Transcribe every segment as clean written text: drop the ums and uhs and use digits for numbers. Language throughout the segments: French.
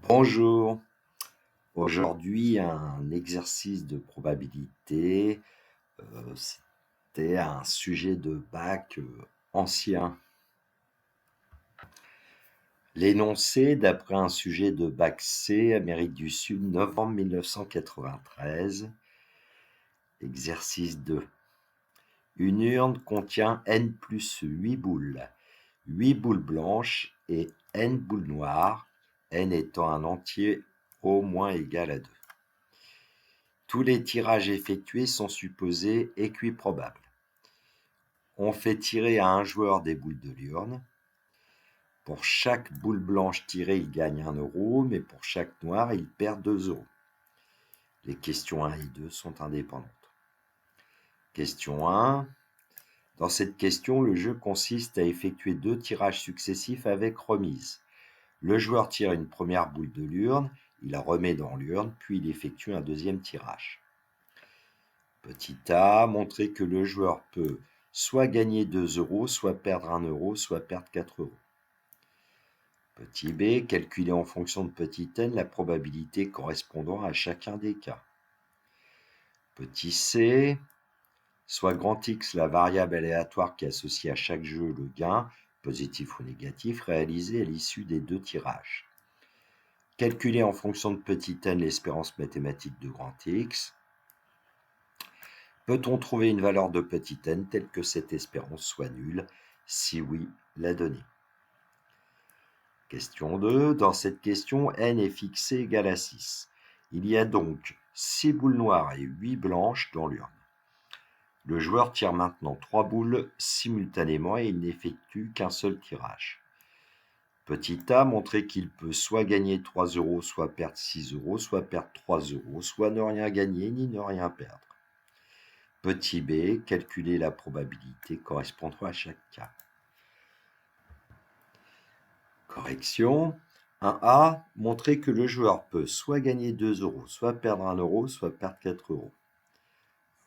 Bonjour, aujourd'hui un exercice de probabilité, c'était un sujet de bac ancien. L'énoncé d'après un sujet de bac C, Amérique du Sud, novembre 1993, exercice 2. Une urne contient n plus 8 boules, 8 boules blanches et n boules noires, n étant un entier au moins égal à 2. Tous les tirages effectués sont supposés équiprobables. On fait tirer à un joueur des boules de l'urne. Pour chaque boule blanche tirée, il gagne 1 euro, mais pour chaque noire, il perd 2 euros. Les questions 1 et 2 sont indépendantes. Question 1. Dans cette question, le jeu consiste à effectuer 2 tirages successifs avec remise. Le joueur tire une première boule de l'urne, il la remet dans l'urne, puis il effectue un deuxième tirage. Petit a, montrer que le joueur peut soit gagner 2 euros, soit perdre 1 euro, soit perdre 4 euros. Petit b, calculer en fonction de petit n la probabilité correspondant à chacun des cas. Petit c, soit grand X la variable aléatoire qui associe à chaque jeu le gain, positif ou négatif, réalisé à l'issue des 2 tirages. Calculer en fonction de petit n l'espérance mathématique de grand X. Peut-on trouver une valeur de petit n telle que cette espérance soit nulle? Si oui, la donner. Question 2. Dans cette question, n est fixé égal à 6. Il y a donc 6 boules noires et 8 blanches dans l'urne. Le joueur tire maintenant 3 boules simultanément et il n'effectue qu'un seul tirage. Petit a, montrer qu'il peut soit gagner 3 euros, soit perdre 6 euros, soit perdre 3 euros, soit ne rien gagner ni ne rien perdre. Petit b, calculer la probabilité correspondant à chaque cas. Correction. 1a, montrer que le joueur peut soit gagner 2 euros, soit perdre 1 euro, soit perdre 4 euros.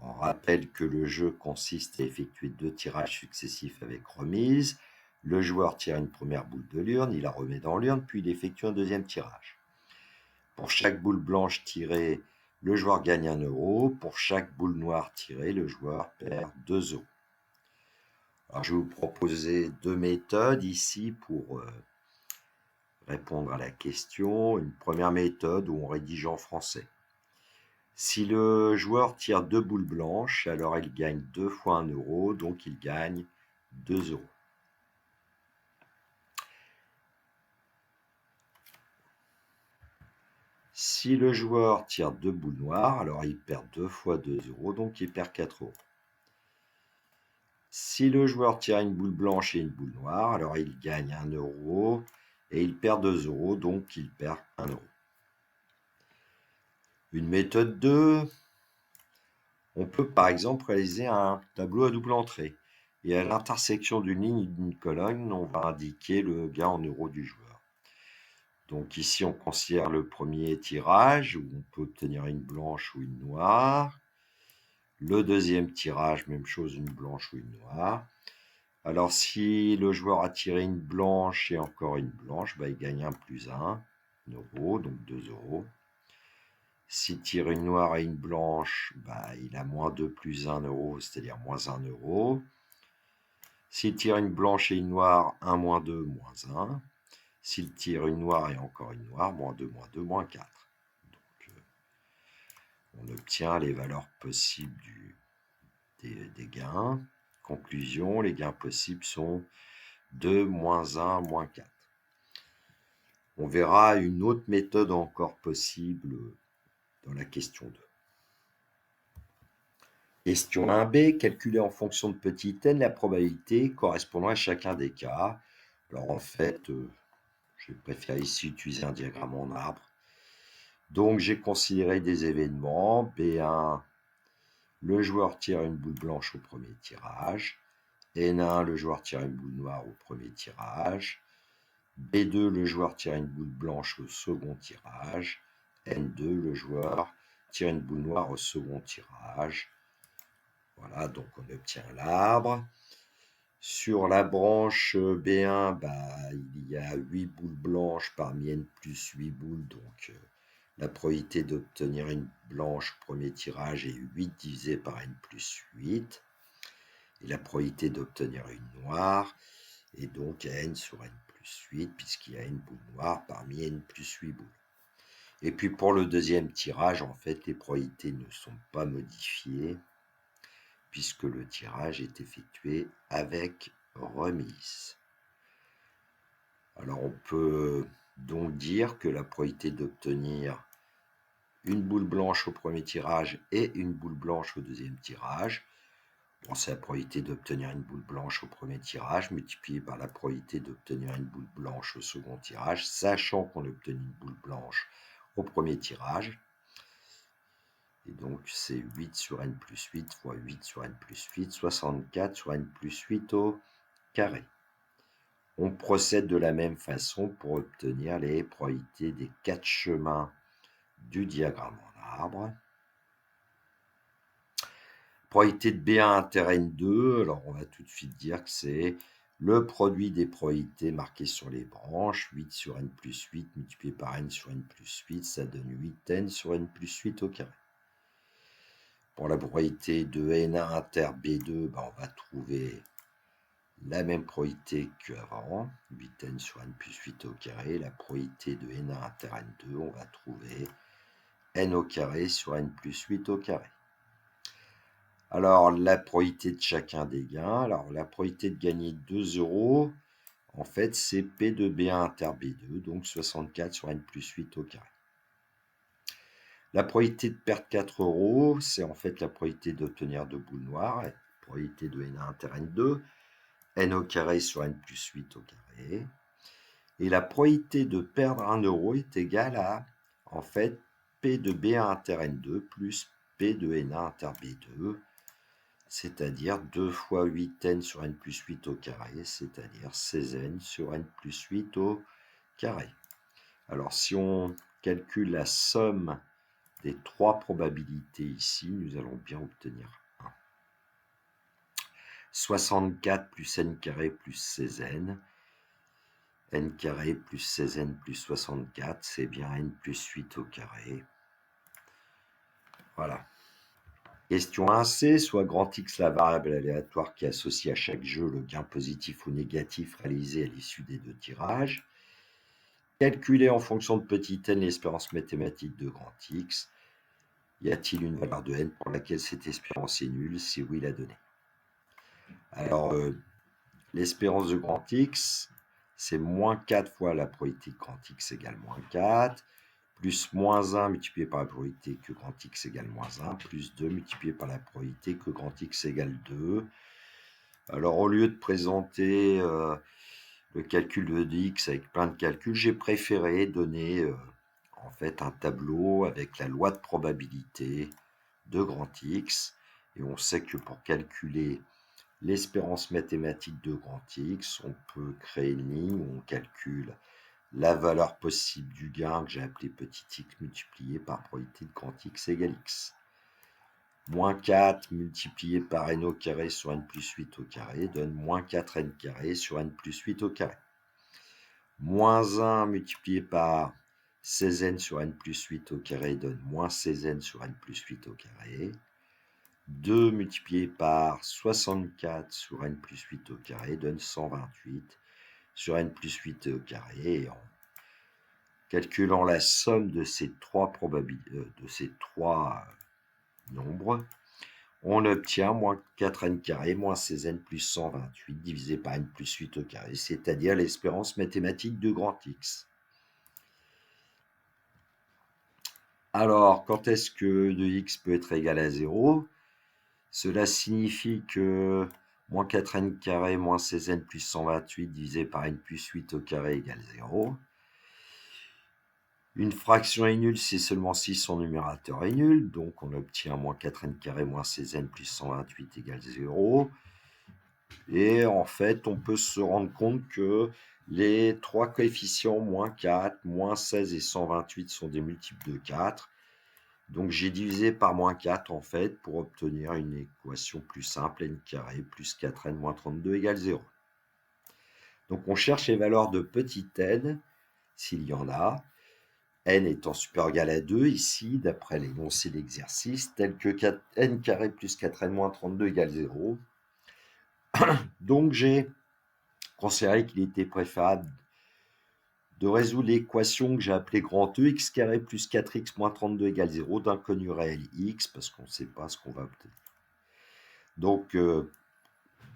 On rappelle que le jeu consiste à effectuer 2 tirages successifs avec remise. Le joueur tire une première boule de l'urne, il la remet dans l'urne, puis il effectue un deuxième tirage. Pour chaque boule blanche tirée, le joueur gagne 1 euro. Pour chaque boule noire tirée, le joueur perd 2 euros. Alors, je vais vous proposer 2 méthodes ici pour répondre à la question. Une première méthode où on rédige en français. Si le joueur tire 2 boules blanches, alors il gagne 2 fois 1 euro, donc il gagne 2 euros. Si le joueur tire 2 boules noires, alors il perd 2 fois 2 euros, donc il perd 4 euros. Si le joueur tire une boule blanche et une boule noire, alors il gagne 1 euro et il perd 2 euros, donc il perd 1 euro. Une méthode 2, on peut par exemple réaliser un tableau à double entrée. Et à l'intersection d'une ligne et d'une colonne, on va indiquer le gain en euros du joueur. Donc ici, on considère le premier tirage où on peut obtenir une blanche ou une noire. Le deuxième tirage, même chose, une blanche ou une noire. Alors si le joueur a tiré une blanche et encore une blanche, il gagne 1 plus 1 euro, donc 2 euros. S'il tire une noire et une blanche, il a moins 2 plus 1 euro, c'est-à-dire moins 1 euro. S'il tire une blanche et une noire, 1 moins 2, moins 1. S'il tire une noire et encore une noire, moins 2, moins 4. Donc, on obtient les valeurs possibles des gains. Conclusion, les gains possibles sont 2, moins 1, moins 4. On verra une autre méthode encore possible dans la question 2. Question 1b, calculer en fonction de petit n la probabilité correspondant à chacun des cas. Alors en fait, je préfère ici utiliser un diagramme en arbre. Donc j'ai considéré des événements. B1, le joueur tire une boule blanche au premier tirage. N1, le joueur tire une boule noire au premier tirage. B2, le joueur tire une boule blanche au second tirage. N2, le joueur tire une boule noire au second tirage. Voilà, donc on obtient l'arbre. Sur la branche B1, il y a 8 boules blanches parmi n plus 8 boules, donc la probabilité d'obtenir une blanche au premier tirage est 8 divisé par n plus 8. Et la probabilité d'obtenir une noire est donc à n sur n plus 8, puisqu'il y a une boule noire parmi n plus 8 boules. Et puis pour le deuxième tirage, en fait, les probabilités ne sont pas modifiées, puisque le tirage est effectué avec remise. Alors on peut donc dire que la probabilité d'obtenir une boule blanche au premier tirage et une boule blanche au deuxième tirage, bon, c'est la probabilité d'obtenir une boule blanche au premier tirage multipliée par la probabilité d'obtenir une boule blanche au second tirage, sachant qu'on a obtenu une boule blanche au premier tirage. Et donc c'est 8 sur n plus 8 fois 8 sur n plus 8, 64 sur n plus 8 au carré. On procède de la même façon pour obtenir les probabilités des 4 chemins du diagramme en arbre. Probabilité de B1 inter N2, alors on va tout de suite dire que c'est le produit des probabilités marquées sur les branches, 8 sur n plus 8 multiplié par n sur n plus 8, ça donne 8n sur n plus 8 au carré. Pour la probabilité de N1 inter B2, on va trouver la même probabilité qu'avant, 8n sur n plus 8 au carré. La probabilité de N1 inter N2, on va trouver n au carré sur n plus 8 au carré. Alors, la probabilité de chacun des gains. Alors, la probabilité de gagner 2 €, en fait, c'est P de B1 inter B2, donc 64 sur n plus 8 au carré. La probabilité de perdre 4 €, c'est en fait la probabilité d'obtenir 2 boules noires, la probabilité de N1 inter N2, n au carré sur n plus 8 au carré. Et la probabilité de perdre 1 € est égale à, en fait, P de B1 inter N2 plus P de N1 inter B2, c'est-à-dire 2 fois 8n sur n plus 8 au carré, c'est-à-dire 16n sur n plus 8 au carré. Alors, si on calcule la somme des trois probabilités ici, nous allons bien obtenir 1. 64 plus n carré plus 16n, n carré plus 16n plus 64, c'est bien n plus 8 au carré. Voilà. Question 1C, soit grand X la variable aléatoire qui associe à chaque jeu le gain positif ou négatif réalisé à l'issue des deux tirages. Calculer en fonction de petit n l'espérance mathématique de grand X. Y a-t-il une valeur de n pour laquelle cette espérance est nulle? Si oui, la donnée. Alors, l'espérance de grand X, c'est moins 4 fois la probabilité que grand X égale moins 4, plus moins 1 multiplié par la probabilité que grand X égale moins 1, plus 2 multiplié par la probabilité que grand X égale 2. Alors, au lieu de présenter le calcul de X avec plein de calculs, j'ai préféré donner en fait un tableau avec la loi de probabilité de grand X. Et on sait que pour calculer l'espérance mathématique de grand X, on peut créer une ligne où on calcule la valeur possible du gain que j'ai appelé petit x multiplié par probabilité de grand X égale X. Moins 4 multiplié par n au carré sur n plus 8 au carré donne moins 4n carré sur n plus 8 au carré. Moins 1 multiplié par 16n sur n plus 8 au carré donne moins 16n sur n plus 8 au carré. 2 multiplié par 64 sur n plus 8 au carré donne 128 sur n plus 8 au carré. Et en calculant la somme de ces trois nombres, on obtient moins 4n carré moins 16n plus 128 divisé par n plus 8 au carré, c'est-à-dire l'espérance mathématique de grand X. Alors, quand est-ce que de x peut être égal à 0 ? Cela signifie que moins 4n carré moins 16n plus 128 divisé par n plus 8 au carré égale 0. Une fraction est nulle si seulement si son numérateur est nul, donc on obtient moins 4n carré moins 16n plus 128 égale 0. Et en fait, on peut se rendre compte que les trois coefficients, moins 4, moins 16 et 128, sont des multiples de 4. Donc j'ai divisé par moins 4 en fait pour obtenir une équation plus simple, n carré plus 4n moins 32 égale 0. Donc on cherche les valeurs de petit n, s'il y en a, n étant supérieur ou égal à 2 ici, d'après l'énoncé d'exercice, tel que n carré plus 4n moins 32 égale 0. Donc j'ai considéré qu'il était préférable de résoudre l'équation que j'ai appelée grand E, x carré plus 4x moins 32 égale 0, d'inconnu réel x, parce qu'on ne sait pas ce qu'on va obtenir. Donc,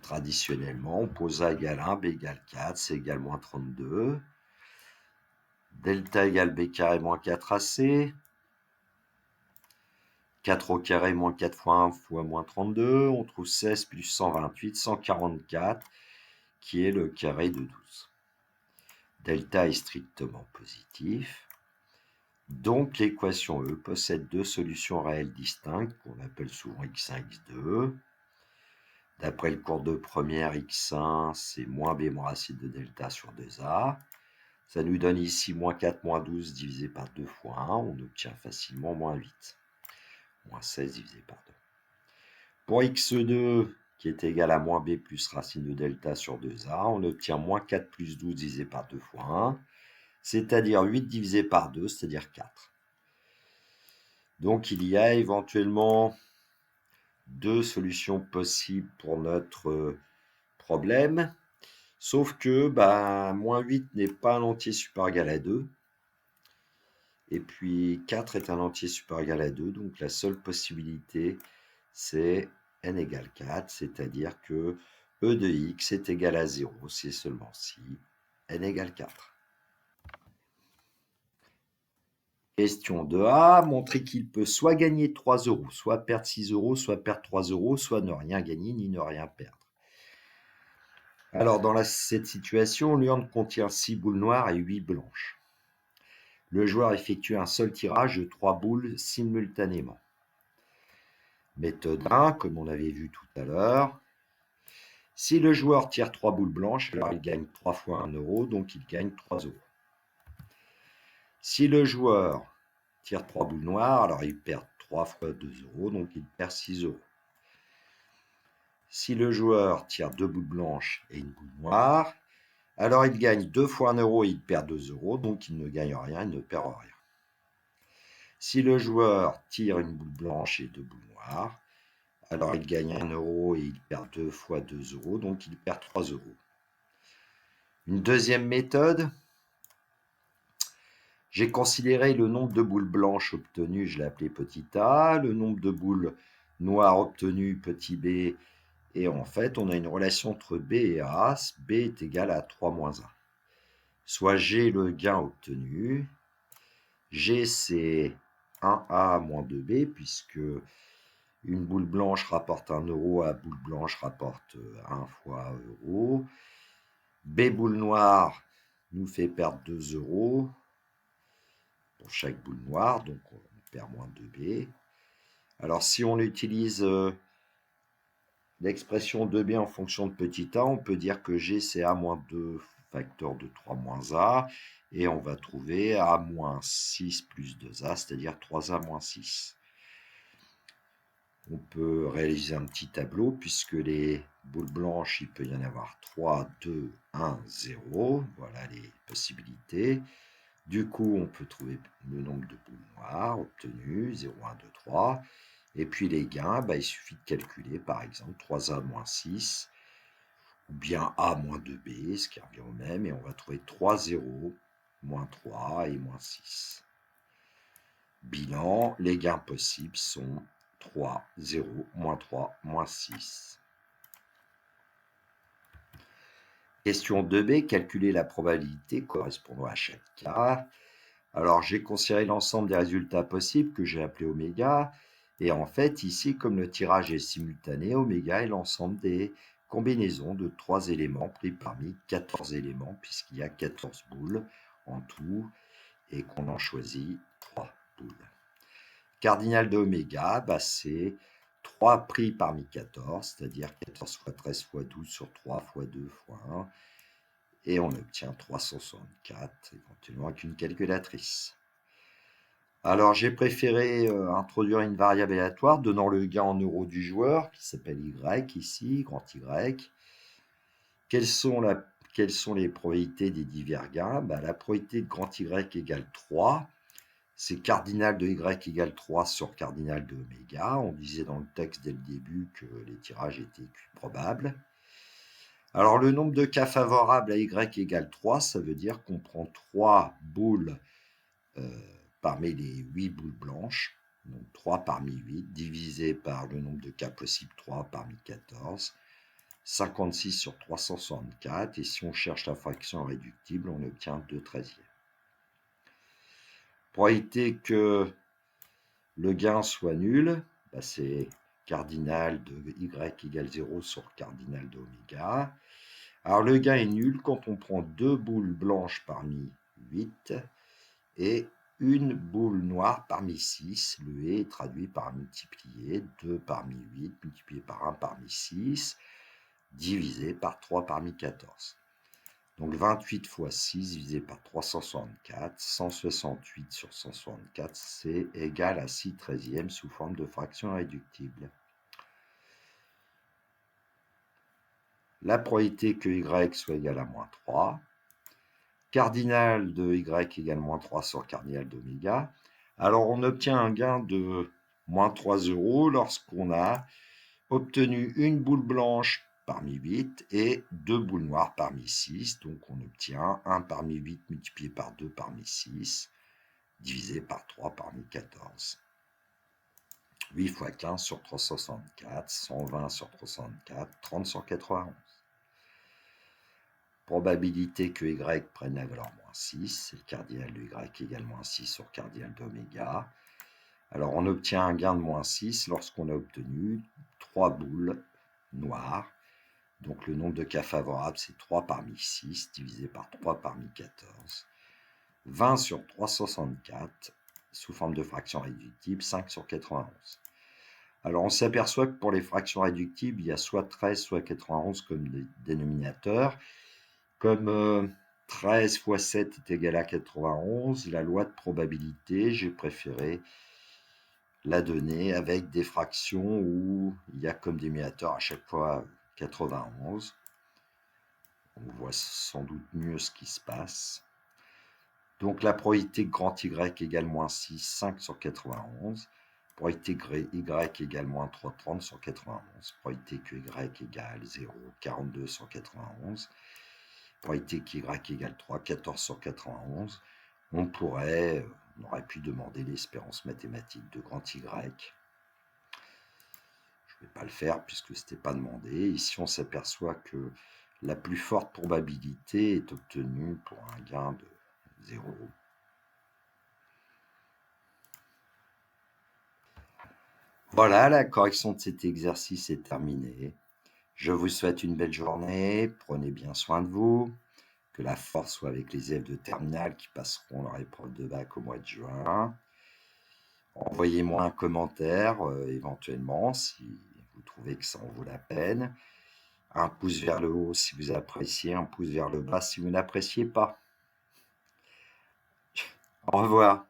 traditionnellement, on pose A égale 1, B égale 4, C égale moins 32. Delta égale B carré moins 4AC. 4 au carré moins 4 fois 1 fois moins 32. On trouve 16 plus 128, 144, qui est le carré de 12. Delta est strictement positif. Donc l'équation E possède deux solutions réelles distinctes qu'on appelle souvent x1, x2. D'après le cours de première, x1 c'est moins b moins racine de delta sur 2a. Ça nous donne ici moins 4 moins 12 divisé par 2 fois 1. On obtient facilement moins 8. Moins 16 divisé par 2. Pour x2 qui est égal à moins b plus racine de delta sur 2a, on obtient moins 4 plus 12 divisé par 2 fois 1. C'est-à-dire 8 divisé par 2, c'est-à-dire 4. Donc il y a éventuellement deux solutions possibles pour notre problème, sauf que moins 8 n'est pas un entier supérieur ou égal à 2, et puis 4 est un entier supérieur ou égal à 2, donc la seule possibilité c'est n égale 4, c'est-à-dire que e de x est égal à 0, c'est seulement si n égale 4. Question 2a, montrer qu'il peut soit gagner 3 euros, soit perdre 6 euros, soit perdre 3 euros, soit ne rien gagner ni ne rien perdre. Alors, dans cette situation, l'urne contient 6 boules noires et 8 blanches. Le joueur effectue un seul tirage de 3 boules simultanément. Méthode 1, comme on avait vu tout à l'heure. Si le joueur tire 3 boules blanches, alors il gagne 3 fois 1 euro, donc il gagne 3 euros. Si le joueur tire 3 boules noires, alors il perd 3 fois 2 euros, donc il perd 6 euros. Si le joueur tire 2 boules blanches et une boule noire, alors il gagne 2 fois 1 euro et il perd 2 euros, donc il ne gagne rien, il ne perd rien. Si le joueur tire une boule blanche et 2 boules noires, alors il gagne 1 euro et il perd 2 fois 2 euros, donc il perd 3 euros. Une deuxième méthode, j'ai considéré le nombre de boules blanches obtenues, je l'ai appelé petit a, le nombre de boules noires obtenues, petit b, et en fait, on a une relation entre b et a. B est égal à 3 moins 1. Soit G le gain obtenu. G, c'est 1A moins 2B, puisque une boule blanche rapporte 1 euro, à boule blanche rapporte 1 fois euro. B boule noire nous fait perdre 2 euros pour chaque boule noire, donc on perd moins 2B. Alors si on utilise l'expression 2b en fonction de petit a, on peut dire que g c'est a moins 2 facteur de 3 moins a, et on va trouver a moins 6 plus 2a, c'est-à-dire 3a moins 6. On peut réaliser un petit tableau, puisque les boules blanches, il peut y en avoir 3, 2, 1, 0. Voilà les possibilités. Du coup, on peut trouver le nombre de boules noires obtenues, 0, 1, 2, 3. Et puis les gains, il suffit de calculer, par exemple, 3a moins 6, ou bien a moins 2b, ce qui revient au même, et on va trouver 3, 0, moins 3 et moins 6. Bilan, les gains possibles sont 3, 0, moins 3, moins 6. Question 2b, calculer la probabilité correspondant à chaque cas. Alors, j'ai considéré l'ensemble des résultats possibles que j'ai appelé oméga. Et en fait, ici, comme le tirage est simultané, oméga est l'ensemble des combinaisons de 3 éléments pris parmi 14 éléments, puisqu'il y a 14 boules en tout, et qu'on en choisit 3 boules. Cardinal de oméga, c'est 3 pris parmi 14, c'est-à-dire 14 fois 13 fois 12 sur 3 fois 2 fois 1, et on obtient 364, éventuellement avec une calculatrice. Alors, j'ai préféré introduire une variable aléatoire donnant le gain en euros du joueur, qui s'appelle Y ici, grand Y. Quelles sont les probabilités des divers gains? La probabilité de grand Y égale 3. C'est cardinal de Y égale 3 sur cardinal de oméga. On disait dans le texte dès le début que les tirages étaient probables. Alors, le nombre de cas favorables à Y égale 3, ça veut dire qu'on prend 3 boules parmi les 8 boules blanches, donc 3 parmi 8, divisé par le nombre de cas possibles, 3 parmi 14, 56 sur 364, et si on cherche la fraction réductible, on obtient 2/13. Probabilité que le gain soit nul, c'est cardinal de Y égale 0 sur cardinal de oméga. Alors le gain est nul quand on prend 2 boules blanches parmi 8 et une boule noire parmi 6. Le et est traduit par multiplier 2 parmi 8 multiplié par 1 parmi 6 divisé par 3 parmi 14. Donc 28 fois 6 divisé par 364, 168 sur 164, c'est égal à 6/13 sous forme de fraction réductible. La probabilité que Y soit égal à moins 3. Cardinal de Y égale moins 3 sur cardinal d'oméga. Alors on obtient un gain de moins 3 € lorsqu'on a obtenu une boule blanche parmi 8 et 2 boules noires parmi 6. Donc on obtient 1 parmi 8 multiplié par 2 parmi 6 divisé par 3 parmi 14. 8 fois 15 sur 364, 120 sur 364, 30 sur 91. Probabilité que Y prenne la valeur moins 6, c'est le cardinal de Y égale moins 6 sur cardinal d'oméga. Alors on obtient un gain de moins 6 lorsqu'on a obtenu 3 boules noires. Donc le nombre de cas favorables, c'est 3 parmi 6 divisé par 3 parmi 14. 20 sur 364 sous forme de fraction réductible, 5 sur 91. Alors on s'aperçoit que pour les fractions réductibles, il y a soit 13 soit 91 comme dénominateur. Comme 13 fois 7 est égal à 91, la loi de probabilité, j'ai préféré la donner avec des fractions où il y a comme dénominateur à chaque fois 91. On voit sans doute mieux ce qui se passe. Donc la probabilité que grand Y égale moins 6, 5 sur 91. Probabilité que Y égale moins 3, 30 sur 91. Probabilité que Y égale 0, 42 sur 91. Probabilité que Y égale 3, 14 sur 91. On aurait pu demander l'espérance mathématique de grand Y. Je ne vais pas le faire puisque ce n'était pas demandé. Ici, on s'aperçoit que la plus forte probabilité est obtenue pour un gain de 0. Voilà, la correction de cet exercice est terminée. Je vous souhaite une belle journée, prenez bien soin de vous, que la force soit avec les élèves de terminale qui passeront leur épreuve de bac au mois de juin. Envoyez-moi un commentaire éventuellement si vous trouvez que ça en vaut la peine. Un pouce vers le haut si vous appréciez, un pouce vers le bas si vous n'appréciez pas. Au revoir.